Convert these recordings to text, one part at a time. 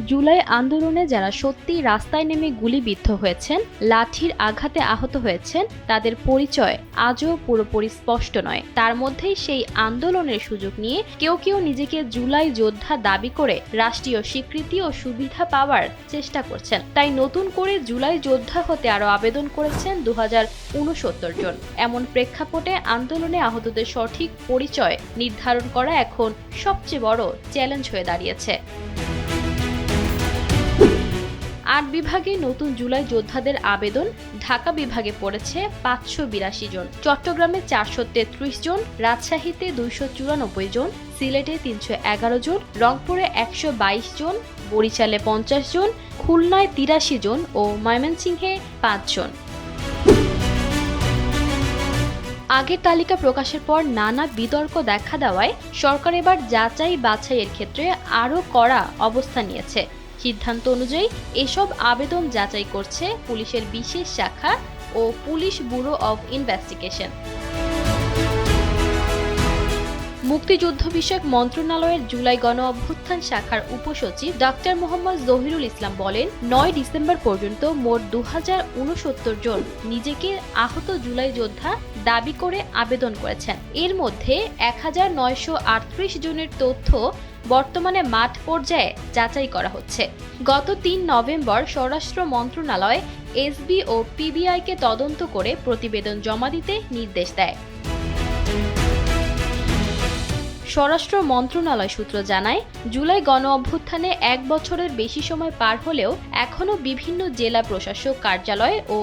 জুলাই আন্দোলনে যারা সত্যি রাস্তায় নেমে গুলিবিদ্ধ হয়েছেন, লাঠির আঘাতে আহত হয়েছেন, তাদের পরিচয় আজও পুরোপুরি স্পষ্ট নয়। তার মধ্যেই সেই আন্দোলনের সুযোগ নিয়ে কেউ কেউ নিজেকে জুলাই যোদ্ধা দাবি করে রাষ্ট্রীয় স্বীকৃতি ও সুবিধা পাওয়ার চেষ্টা করছেন। তাই নতুন করে জুলাই যোদ্ধা হতে আরও আবেদন করেছেন 2069 জন। এমন প্রেক্ষাপটে আন্দোলনে আহতদের সঠিক পরিচয় নির্ধারণ করা এখন সবচেয়ে বড় চ্যালেঞ্জ হয়ে দাঁড়িয়েছে। ৮ বিভাগে নতুন জুলাই যোদ্ধাদের আবেদন। ঢাকা বিভাগে পড়েছে 582 জন, চট্টগ্রামে 433 জন, রাজশাহীতে 294 জন, সিলেটে 311 জন, রংপুরে 122 জন, বরিশালে 50 জন, খুলনায় 83 জন ও ময়মনসিংহে 5 জন। আগের তালিকা প্রকাশের পর নানা বিতর্ক দেখা দেওয়ায় সরকার এবার যাচাই বাছাইয়ের ক্ষেত্রে আরও কড়া অবস্থান নিয়েছে। সিদ্ধান্ত অনুযায়ী এসব আবেদন যাচাই করছে পুলিশের বিশেষ শাখা ও পুলিশ ব্যুরো অব ইনভেস্টিগেশন। মুক্তিযুদ্ধ বিষয়ক মন্ত্রণালয়ের জুলাই গণ অভ্যুত্থান শাখার উপসচিব ডক্টর মোহাম্মদ জহিরুল ইসলাম বলেন, ৯ ডিসেম্বর পর্যন্ত মোট 2069 জন নিজেকে আহত জুলাই যোদ্ধা দাবি করে আবেদন করেছেন। এর মধ্যে 1938 জনের তথ্য বর্তমানে মাঠ পর্যায়ে যাচাই করা হচ্ছে। গত ৩ নভেম্বর স্বরাষ্ট্র মন্ত্রণালয় এসবি ও পিবিআইকে তদন্ত করে প্রতিবেদন জমা দিতে নির্দেশ দেয়। স্বরাষ্ট্র মন্ত্রণালয় সূত্র জানায়, জুলাই গণ অভ্যুত্থানে 1 বছরের বেশি সময় পার হলেও এখনও বিভিন্ন জেলা প্রশাসক কার্যালয় ও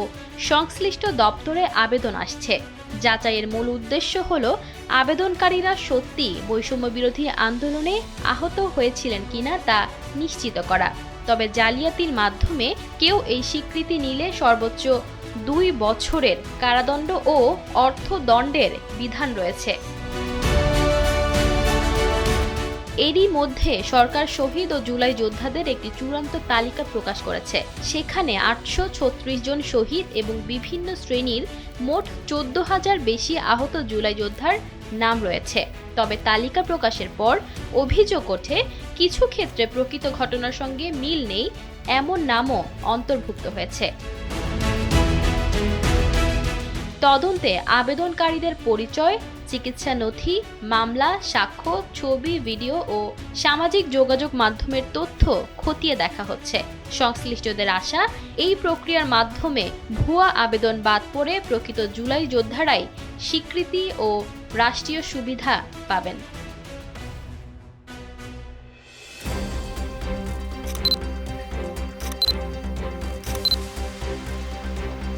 সংশ্লিষ্ট দপ্তরে আবেদন আসছে। যাচাইয়ের মূল উদ্দেশ্য হল আবেদনকারীরা সত্যি বৈষম্য বিরোধী আন্দোলনে আহত হয়েছিলেন কিনা তা নিশ্চিত করা। তবে জালিয়াতির মাধ্যমে কেউ এই স্বীকৃতি নিলে সর্বোচ্চ 2 বছরের কারাদণ্ড ও অর্থদণ্ডের বিধান রয়েছে। এরই মধ্যে সরকার শহীদ ও জুলাই যোদ্ধাদের একটি চূড়ান্ত তালিকা প্রকাশ করেছে। সেখানে 836 জন শহীদ এবং বিভিন্ন শ্রেণীর মোট 14,000 বেশি আহত জুলাই যোদ্ধার নাম রয়েছে। তবে তালিকা প্রকাশের পর অভিযোগ ওঠে, কিছু ক্ষেত্রে প্রকৃত ঘটনার সঙ্গে মিল নেই এমন নামও অন্তর্ভুক্ত হয়েছে। তদন্তে আবেদনকারীদের পরিচয়, চিকিৎসা নথি, মামলা, সাক্ষ্য, ছবি, ভিডিও ও সামাজিক যোগাযোগ মাধ্যমের তথ্য খতিয়ে দেখা হচ্ছে। সংশ্লিষ্টদের আশা, এই প্রক্রিয়ার মাধ্যমে ভুয়া আবেদন বাদ পড়ে প্রকৃত জুলাই যোদ্ধারাই স্বীকৃতি ও রাষ্ট্রীয় সুবিধা পাবেন।